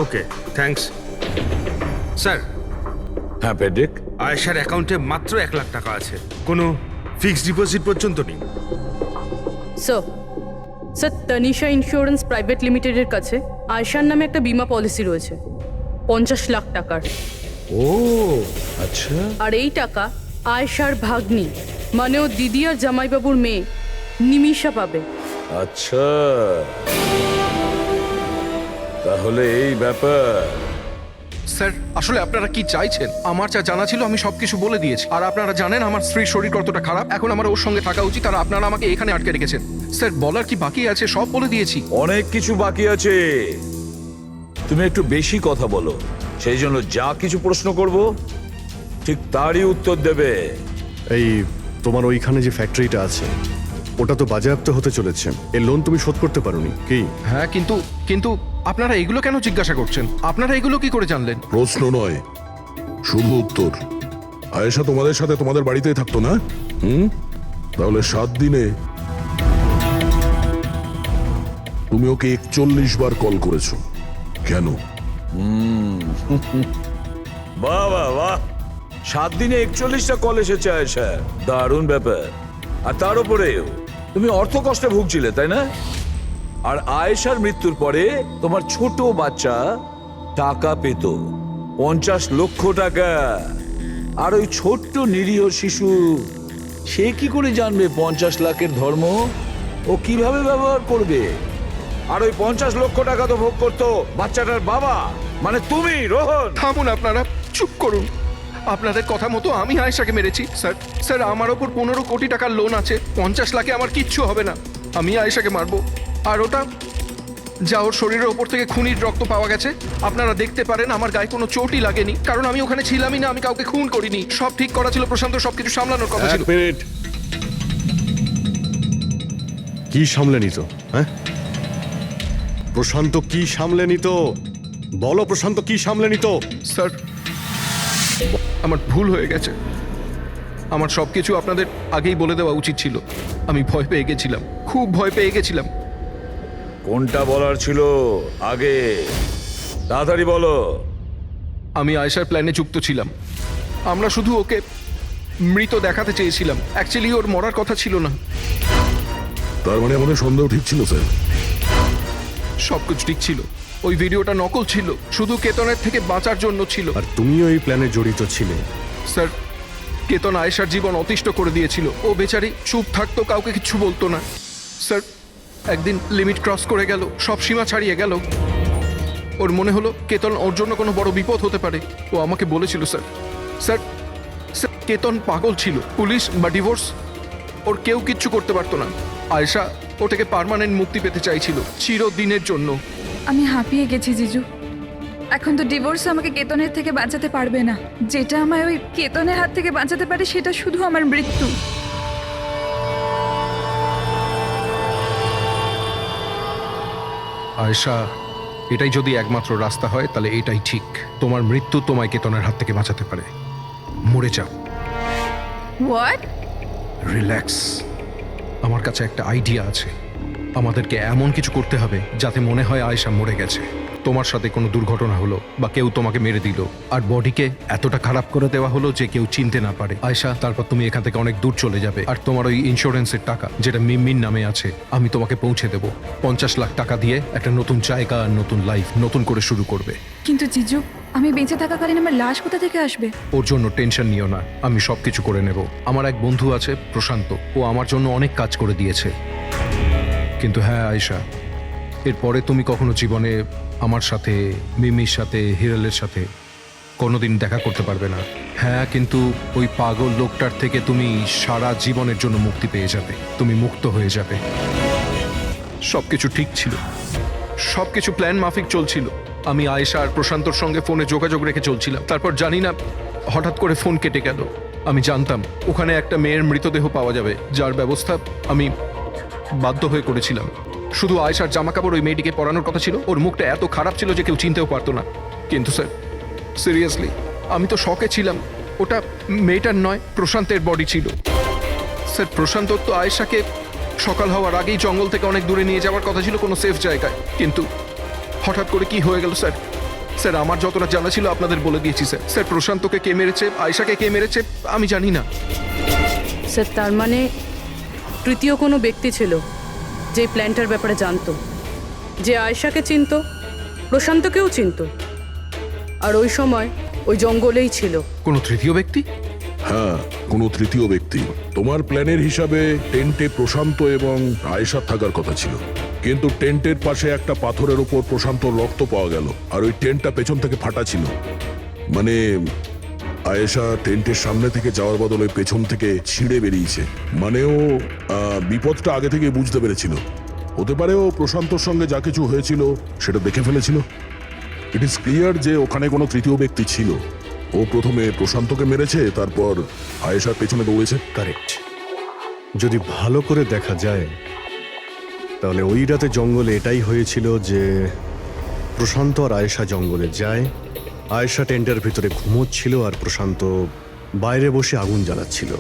Speaker 14: Okay thanks sir.
Speaker 5: হ্যাঁ পেড্রিক,
Speaker 14: আয়েশার অ্যাকাউন্টে মাত্র 1 লাখ টাকা আছে, কোনো ফিক্সড ডিপোজিট পর্যন্ত নেই।
Speaker 8: স্যার তানিশা ইন্স্যুরেন্স প্রাইভেট লিমিটেডের কাছে আয়শার নামে একটা বীমা পলিসি রয়েছে 50 লাখ টাকার।
Speaker 5: ও আচ্ছা।
Speaker 8: আর এই টাকা আয়শার ভাগ্নি মানে ও দিদি আর জামাইবাবুর মেয়ে নিমিষা পাবে।
Speaker 5: আচ্ছা, তাহলে এই ব্যাপার।
Speaker 13: স্যার আসলে আপনারা কি চাইছেন? আমার যা জানা ছিল আমি সবকিছু বলে দিয়েছি, আর আপনারা জানেন আমার স্ত্রীর শরীর কতটা খারাপ, এখন আমার ওর সঙ্গে থাকা উচিত, আর আপনারা আমাকে এখানে আটকে রেখেছেন। স্যার বলার কি বাকি আছে? সব বলে দিয়েছি।
Speaker 5: অনেক কিছু বাকি আছে, তুমি একটু বেশি কথা বলো, সেই জন্য যা কিছু প্রশ্ন করব ঠিক তারই উত্তর দেবে।
Speaker 7: এই তোমার ওইখানে যে ফ্যাক্টরিটা আছে ওটা তো বাজেয়াপ্ত হতে চলেছে, এর লোন তুমি শোধ করতে পারোনি কি?
Speaker 13: হ্যাঁ কিন্তু আপনারা এগুলো কেন জিজ্ঞাসা করছেন? আপনারা এগুলো কি করে জানলেন?
Speaker 4: প্রশ্ন নয়, শুধু উত্তর। আয়েশা তোমাদের সাথে তোমাদের বাড়িতেই থাকতো না? তাহলে 7 দিনে তুমি ওকে 41 বার কল করেছো কেন?
Speaker 5: বাহ বাহ বাহ, 7 দিনে 41টা কল এসেছে আয়েশা, দারুণ ব্যাপার। আর তার উপরেও তুমি অর্থ কষ্টে ভুগছিলে, তাই না? আর আয়েশার মৃত্যুর পরে তোমার ছোট বাচ্চা টাকা পেত 50 লক্ষ টাকা। আর ওই ছোট্ট নিরীহ শিশু সে কি করে জানবে 50 লাখের ধর্ম? ও কিভাবে ব্যবহার করবে? আর ওই 50 লক্ষ টাকা তো ভোগ করতো বাচ্চাটার বাবা, মানে তুমি, রোহন।
Speaker 13: থামুন আপনারা, চুপ করুন। আপনাদের কথা মতো আমি আয়েশাকে মেরেছি। স্যার আমার ওপর 15 কোটি টাকার লোন আছে, 50 লাখে আমার কিচ্ছু হবে না। আমি আয়েশাকে মারবো। আর ওটা যা ওর শরীরের ওপর থেকে খুনির রক্ত পাওয়া গেছে, আপনারা দেখতে পারেন আমার গায়ে কোনো চোটই লাগেনি, কারণ আমি ওখানে ছিলামই না, আমি কাউকে খুন করিনি। সব ঠিক করা ছিল, প্রশান্ত সবকিছু সামলানোর কথা ছিল।
Speaker 7: 1 মিনিট, কি সামলে নিত? হ্যাঁ প্রশান্ত কি সামলে নিত? বলো প্রশান্ত কি সামলে নিত?
Speaker 13: স্যার আমার ভুল হয়ে গেছে, আমার সবকিছু আপনাদের আগেই বলে দেওয়া উচিত ছিল। আমি ভয় পেয়ে গেছিলাম, খুব ভয় পেয়ে গেছিলাম।
Speaker 5: কোনটা বলার ছিল আগে? তাড়াতাড়ি বলো।
Speaker 13: আমি আয়েশার প্ল্যানে যুক্ত ছিলাম। আমরা শুধু ওকে মৃত দেখাতে চেয়েছিলাম, অ্যাকচুয়ালি ওর মরার কথা ছিল না।
Speaker 4: তার মানে আমাদের সন্দেহ ঠিক ছিল স্যার?
Speaker 13: সবকিছু ঠিক ছিল, ওই ভিডিওটা নকল ছিল, শুধু কেতনের থেকে বাঁচার জন্য ছিল।
Speaker 7: আর তুমিও এই প্ল্যানে জড়িত ছিলে?
Speaker 13: স্যার কেতন আয়েশার জীবন অতিষ্ঠ করে দিয়েছিল, ও বেচারি চুপ থাকতো, কাউকে কিছু বলতো না। স্যার একদিন লিমিট ক্রস করে গেল, সব সীমা ছাড়িয়ে গেল। ওর মনে হলো কেতন ওর জন্য কোনো বড় বিপদ হতে পারে, ও আমাকে বলেছিল। স্যার কেতন পাগল ছিল, পুলিশ বা ডিভোর্স ওর কেউ কিচ্ছু করতে পারতো না। আয়েশা ওটাকে পার্মানেন্ট মুক্তি পেতে চাইছিল, চিরদিনের জন্য।
Speaker 11: আমি হাঁপিয়ে গেছি জিজু। এখন তো ডিভোর্স আমাকে কেতনের থেকে বাঁচাতে পারবে না। যেটা আমায় ওই কেতনের হাত থেকে বাঁচাতে পারে সেটা শুধু আমার মৃত্যু।
Speaker 13: আয়েশা, এটাই যদি একমাত্র রাস্তা হয় তাহলে এটাই ঠিক। তোমার মৃত্যু তোমায় কেতনের হাত থেকে বাঁচাতে পারে। মরে যাও।
Speaker 11: হোয়াট?
Speaker 13: রিল্যাক্স, আমার কাছে একটা আইডিয়া আছে। আমাদেরকে এমন কিছু করতে হবে যাতে মনে হয় আয়েশা মরে গেছে। তোমার সাথে কোনো দুর্ঘটনা হলো বা কেউ তোমাকে মেরে দিল, আর বডিকে এতটা খারাপ করে দেওয়া হলো যে কেউ চিনতে না পারে আয়েশা। তারপর তুমি এখান থেকে অনেক দূর চলে যাবে, আর তোমার ওই ইন্স্যুরেন্সের টাকা যেটা মিমির নামে আছে আমি তোমাকে পৌঁছে দেবো। 50 লাখ টাকা দিয়ে একটা নতুন জায়গা, নতুন লাইফ, নতুন করে শুরু করবে।
Speaker 11: কিন্তু জিজু, আমি বেঁচে থাকাকালীন আমার লাশ কোথা থেকে আসবে?
Speaker 13: ওর জন্য টেনশন নিও না, আমি সবকিছু করে নেব। আমার এক বন্ধু আছে প্রশান্ত, ও আমার জন্য অনেক কাজ করে দিয়েছে। কিন্তু হ্যাঁ আয়েশা, এরপরে তুমি কখনো জীবনে আমার সাথে, মিমির সাথে, হিরালের সাথে কোনোদিন দেখা করতে পারবে না। হ্যাঁ, কিন্তু ওই পাগল লোকটার থেকে তুমি সারা জীবনের জন্য মুক্তি পেয়ে যাবে, তুমি মুক্ত হয়ে যাবে। সবকিছু ঠিক ছিল, সবকিছু প্ল্যান মাফিক চলছিল। আমি আয়েশা আর প্রশান্তর সঙ্গে ফোনে যোগাযোগ রেখে চলছিলাম। তারপর জানি না হঠাৎ করে ফোন কেটে গেল। আমি জানতাম ওখানে একটা মেয়ের মৃতদেহ পাওয়া যাবে, যার ব্যবস্থা আমি বাধ্য হয়ে করেছিলাম। শুধু আয়েশার জামা কাপড় ওই মেয়েটিকে পরানোর কথা ছিল, ওর মুখটা এত খারাপ ছিল যে কেউ চিনতেও পারতো না। কিন্তু স্যার সিরিয়াসলি আমি তো শকে ছিলাম। ওটা মেয়েটার নয়, প্রশান্তের বডি ছিল। স্যার প্রশান্ত তো আয়েশাকে সকাল হওয়ার আগেই জঙ্গল থেকে অনেক দূরে নিয়ে যাওয়ার কথা ছিল, কোনো সেফ জায়গায়। কিন্তু হঠাৎ করে কি হয়ে গেল স্যার, স্যার আমার যতটা জানা ছিল আপনাদের বলে দিয়েছি স্যার। স্যার প্রশান্তকে কে মেরেছে, আয়েশাকে কে মেরেছে আমি জানি না।
Speaker 8: স্যার তার মানে তৃতীয় কোনো ব্যক্তি ছিল যে প্ল্যানটার ব্যাপারে জানতো, যে আয়েশাকে চিনতো, প্রশান্তকেও চিনতো, আর ওই সময় ওই জঙ্গলেই ছিল।
Speaker 13: কোনো তৃতীয় ব্যক্তি?
Speaker 4: হ্যাঁ, কোনো তৃতীয় ব্যক্তি। তোমার প্ল্যানের হিসাবে টেন্টে প্রশান্ত এবং আয়েশা থাকার কথা ছিল, কিন্তু টেন্টের পাশে একটা পাথরের উপর প্রশান্তর রক্ত পাওয়া গেল, আর ওই টেন্টটা পেছন থেকে ফাটা ছিল। মানে আয়েশা টেন্টের সামনে থেকে যাওয়ার বদলে পেছন থেকে ছিঁড়ে বেরিয়েছে। মানে ও বিপদটা আগে থেকে বুঝতে পেরেছিল। হতে পারে ও প্রশান্তর সঙ্গে যা কিছু হয়েছিল সেটা দেখে ফেলেছিল। ইট ইজ ক্লিয়ার যে ওখানে কোনো তৃতীয় ব্যক্তি ছিল। ও প্রথমে প্রশান্তকে মেরেছে, তারপর আয়েশার পেছনে দৌড়েছে।
Speaker 7: কারেক্ট। যদি ভালো করে দেখা যায় তাহলে ওই রাতে জঙ্গলে এটাই হয়েছিল যে প্রশান্ত আর আয়েশা জঙ্গলে যায়, আয়েশা টেন্টের ভিতরে ঘুমোচ্ছিল আর প্রশান্ত বাইরে বসে আগুন জ্বালাচ্ছিল।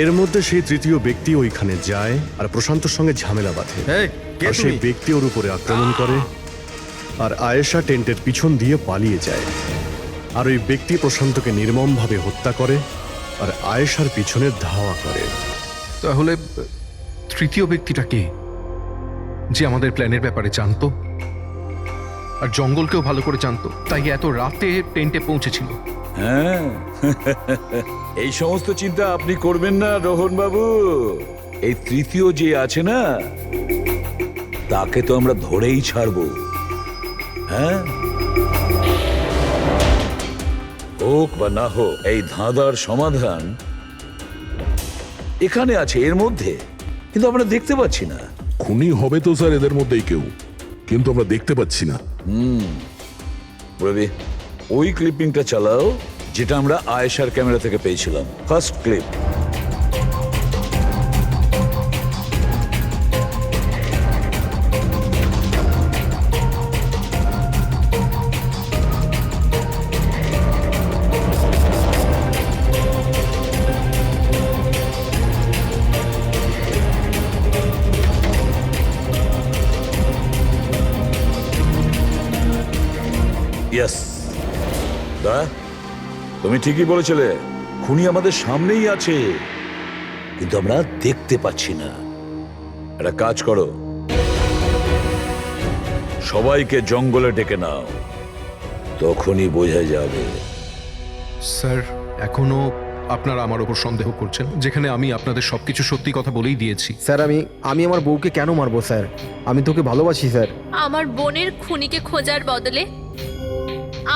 Speaker 7: এর মধ্যে সেই তৃতীয় ব্যক্তি ওইখানে যায় আর প্রশান্তর সঙ্গে ঝামেলা বাঁধে। আর সেই ব্যক্তি ওর উপরে আক্রমণ করে আর আয়েশা টেন্টের পিছন দিয়ে পালিয়ে যায়। আর ওই ব্যক্তি প্রশান্তকে নির্মমভাবে হত্যা করে আর আয়েশার পিছনে ধাওয়া করে।
Speaker 13: তাহলে তৃতীয় ব্যক্তিটা কে, যে আমাদের প্ল্যানের ব্যাপারে জানতো আর জঙ্গলকেও ভালো করে জানতো, তাই এত রাতে টেন্টে পৌঁছেছিল?
Speaker 5: হ্যাঁ, এই সমস্ত চিন্তা আপনি করবেন না রোহন বাবু। এই তৃতীয় যে আছে না, তাকে তো আমরা ধরেই ছাড়বো। হ্যাঁ, হোক বা না হোক, এই ধাঁধার সমাধান এখানে আছে, এর মধ্যে, কিন্তু আমরা দেখতে পাচ্ছি না।
Speaker 4: খুনি হবে তো স্যার এদের মধ্যেই কেউ, কিন্তু আমরা দেখতে পাচ্ছি না।
Speaker 5: রবি, ওই ক্লিপিংটা চালাও যেটা আমরা আয়েশার ক্যামেরা থেকে পেয়েছিলাম, ফার্স্ট ক্লিপ। ইয়েস, তুমি ঠিকই বলেছিলে, খুনি আমাদের সামনেই আছে, কিন্তু আমরা দেখতে পাচ্ছি না। একটা কাজ করো, সবাইকে জঙ্গলে ডেকে নাও, তখনই বোঝা যাবে।
Speaker 13: স্যার এখনো আপনারা আমার ওপর সন্দেহ করছেন, যেখানে আমি আপনাদের সবকিছু সত্যি কথা বলেই দিয়েছি।
Speaker 6: স্যার আমি আমার বউকে কেন মারবো স্যার? আমি তোকে ভালোবাসি স্যার।
Speaker 2: আমার বোনের খুনিকে খোঁজার বদলে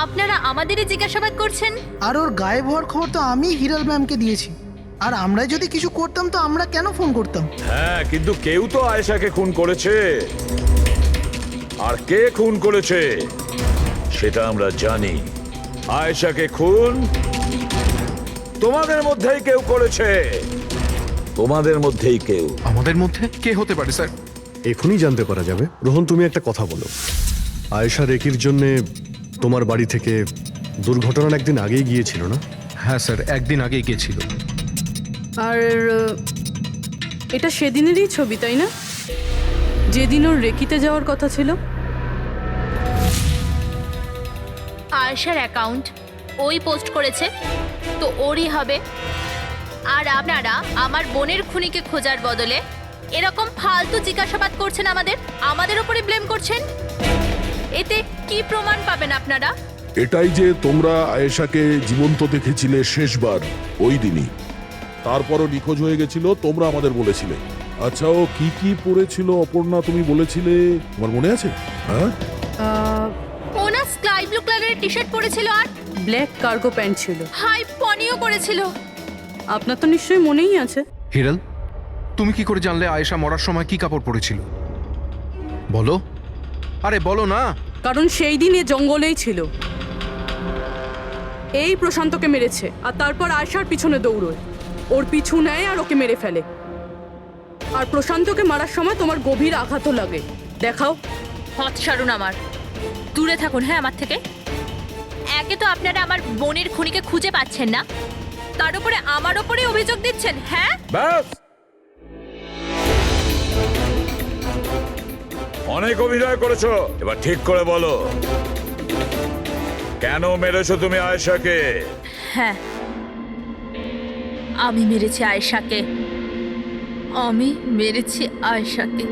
Speaker 2: আপনারা আমাদেরই জিজ্ঞাসাবাদ করছেন।
Speaker 3: আর ওর গায়েব হওয়ার খবর তো আমি হিরাল ম্যামকে দিয়েছি। আর আমরা যদি কিছু করতাম তো আমরা কেন ফোন করতাম?
Speaker 5: হ্যাঁ, কিন্তু কেউ তো আয়েশাকে খুন করেছে, আর কে খুন করেছে সেটা আমরা জানি। আয়েশাকে খুন তোমাদের মধ্যেই কেউ করেছে, তোমাদের মধ্যেই কেউ।
Speaker 13: আমাদের মধ্যে কে হতে পারে স্যার?
Speaker 7: এখনই জানতে পারা যাবে। রোহন, তুমি একটা কথা বলো, আয়েশা রেকির জন্যে তোমার বাড়ি থেকে দুর্ঘটনার একদিন আগেই গিয়েছিল না?
Speaker 13: হ্যাঁ স্যার, একদিন আগেই গিয়েছিল।
Speaker 8: আর এটা সেদিনেরই ছবি, তাই না? যেদিন ওর রেকিতে যাওয়ার কথা ছিল।
Speaker 2: আয়েশার অ্যাকাউন্ট ওই পোস্ট করেছে, তো ওরই হবে। আর আপনারা আমার বোনের খুনিকে খোঁজার বদলে এরকম ফালতু জিজ্ঞাসাবাদ করছেন, আমাদের উপরে ব্লেম করছেন। এতে কি প্রমাণ পাবেন আপনারা?
Speaker 4: এটাই যে তোমরা আয়েশাকে জীবন্ত দেখেছিলে শেষবার ওই দিনই, তারপরও নিখোঁজ হয়ে গেছিল, তোমরা আমাদের বলেছিলে। আচ্ছা, ও কি কি পরেছিল অপর্ণা, তুমি বলেছিলে, তোমার মনে আছে? হ্যাঁ,
Speaker 2: ও না স্কাই ব্লু কালারের টি শার্ট পরেছিল আর
Speaker 8: ব্ল্যাক কার্গো প্যান্ট ছিল।
Speaker 2: হাই পনিও করেছিল।
Speaker 8: আপনার তো নিশ্চয়ই মনেই আছে।
Speaker 13: হিরাল, তুমি কি করে জানলে আয়েশা মরার সময় কি কাপড় পরেছিল? বলো, আরে বলো না।
Speaker 8: কারণ সেই দিন এ জঙ্গলেই ছিল। এই প্রশান্তকে মেরেছে আর তারপর আয়েশার পিছনে দৌড়োয়, ওর পিছু নেয় আর ওকে মেরে ফেলে। আর প্রশান্তকে মারার সময় তোমার গভীর আঘাতও লাগে। দেখাও।
Speaker 2: হাত ছাড়ুন আমার, দূরে থাকুন। হ্যাঁ, আমার থেকে। একে তো আপনারা আমার বোনের খুনিকে খুঁজে পাচ্ছেন না, তার উপরে আমার উপরে অভিযোগ দিচ্ছেন। হ্যাঁ,
Speaker 5: ব্যাস, অনেক অভিনয় করেছো, এবার ঠিক করে বলো কেন মেরেছো তুমি আয়েশাকে?
Speaker 2: হ্যাঁ, আমি মেরেছি আয়েশাকে। আমি মেরেছি আয়েশাকে।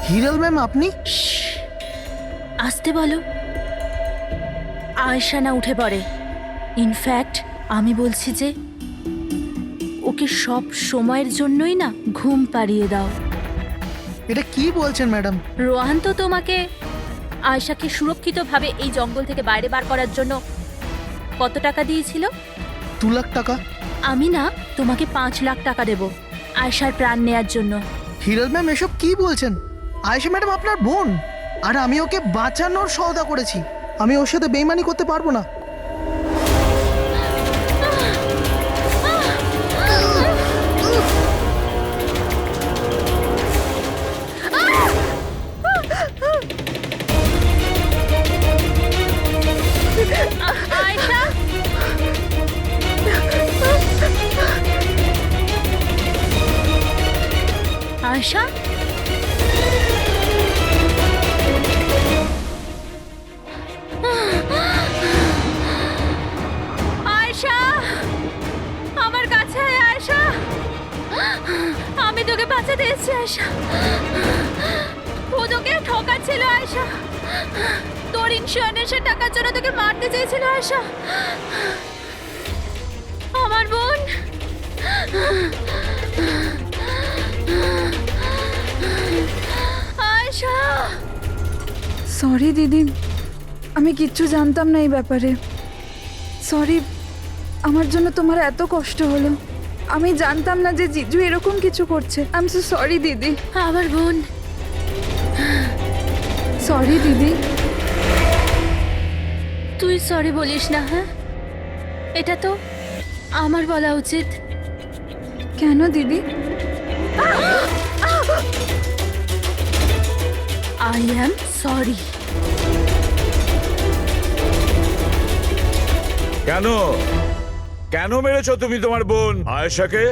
Speaker 3: হিরাল ম্যাম, আপনি?
Speaker 2: আসতে বলো। আয়েশা না উঠে পড়ে। ইনফ্যাক্ট আমি বলছি যে ওকে সব সময়ের জন্যই না ঘুম পাড়িয়ে দাও।
Speaker 3: এটা কি বলছেন ম্যাডাম?
Speaker 2: রোহান তো তোমাকে আয়েশাকে সুরক্ষিতভাবে এই জঙ্গল থেকে বাইরে বার করার জন্য কত টাকা দিয়েছিল?
Speaker 3: 2 লাখ টাকা।
Speaker 2: আমি না তোমাকে 5 লাখ টাকা দেব আয়েশার প্রাণ নেয়ার জন্য।
Speaker 3: হিরাল ম্যাম, এসব কি বলছেন? আয়েশা ম্যাডাম আপনার বোন, আর আমি ওকে বাঁচানোর সওদা করেছি। আমি ওর সাথে বেইমানি করতে পারবো না।
Speaker 2: আয়েশা, আয়েশা, আয়েশা, আমার কাছে আয় আয়েশা। আমি তোকে বাঁচাতে এসেছি আয়েশা। ও তোকে ঠকাচ্ছিল আয়েশা। তোর ইন্স্যুরেন্সের টাকার জন্য তোকে মারতে চেয়েছিল আয়েশা। আমার বোন। আয়েশা।
Speaker 11: সরি দিদি, আমি কিচ্ছু জানতাম না এই ব্যাপারে। সরি, আমার জন্য তোমার এত কষ্ট হলো। আমি জানতাম না যে জিজু এরকম কিছু করছে। আই এম সো সরি দিদি।
Speaker 2: আমার বোন।
Speaker 11: সরি দিদি।
Speaker 2: তুই সরি বলিস না? হ্যাঁ, এটা তো আমার বলা উচিত।
Speaker 11: কেন দিদি?
Speaker 2: I am sorry.
Speaker 5: কেন কেন মেরেছো তুমি তোমার বোন আয়েশাকে?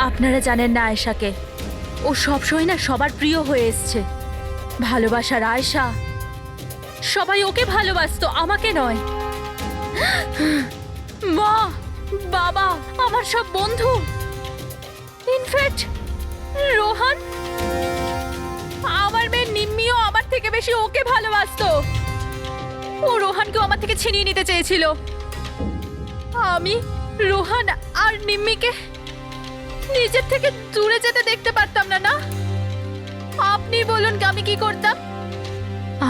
Speaker 2: আপনারা জানেন না আয়েশাকে। ও সবসময় না সবার প্রিয় হয়ে এসছে। ভালোবাসার আয়েশা। সবাই ওকে ভালোবাসতো, আমাকে নয়। মা, বাবা, আমার সব বন্ধু, ইনফ্যাক্ট রোহান, আমার মেয়ে নিম্মিও আমার থেকে বেশি ওকে ভালোবাসতো। ও রোহানকেও আমার থেকে ছিনিয়ে নিতে চেয়েছিল। আমি রোহান আর নিম্মিকে নিজের থেকে দূরে যেতে দেখতে পারতাম না। না, আপনি বলুন আমি কি করতাম?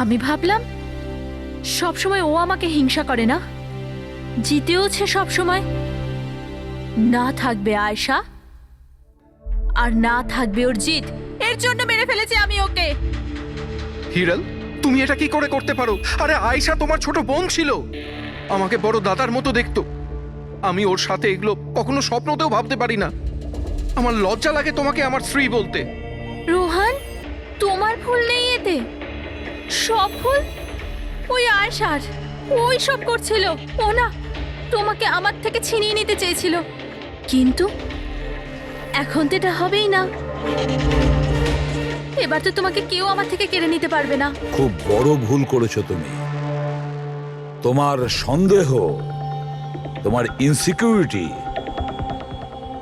Speaker 2: আমি ভাবলাম সবসময় ও আমাকে হিংসা করে না, জিতেওছে সবসময়। না থাকবে আয়েশা, আর না থাকবে ওর জিত। এর জন্য মেরে ফেলেছি আমি ওকে।
Speaker 13: হিরাল, তুমি এটা কি করে করতে পারো? আরে আয়েশা তোমার ছোট বোন ছিল, আমাকে বড় দাদার মতো দেখতো। আমি ওর সাথে এগুলো কখনো স্বপ্নতেও ভাবতে পারি না। আমার লজ্জা লাগে তোমাকে আমার স্ত্রী বলতে।
Speaker 2: রোহান, তোমার ভুল নেই এতে। সব ভুল ওই আয়েশার। ওই সব করছিল। ও না তোমাকে আমার থেকে ছিনিয়ে নিতে চেয়েছিল, কিন্তু এখন তো এটা হবেই না। এবার তো তোমাকে কেউ আমার থেকে কেড়ে নিতে পারবে না।
Speaker 5: খুব বড় ভুল করেছো তুমি। তোমার সন্দেহ, তোমার ইনসিকিউরিটি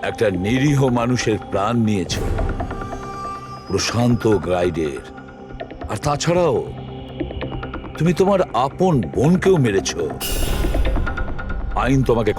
Speaker 5: একটা নিরীহ মানুষের প্রাণ নিয়েছে, প্রশান্ত গাইডের। আর তাছাড়াও তুমি তোমার আপন বোনকেও মেরেছো। আইন তোমাকে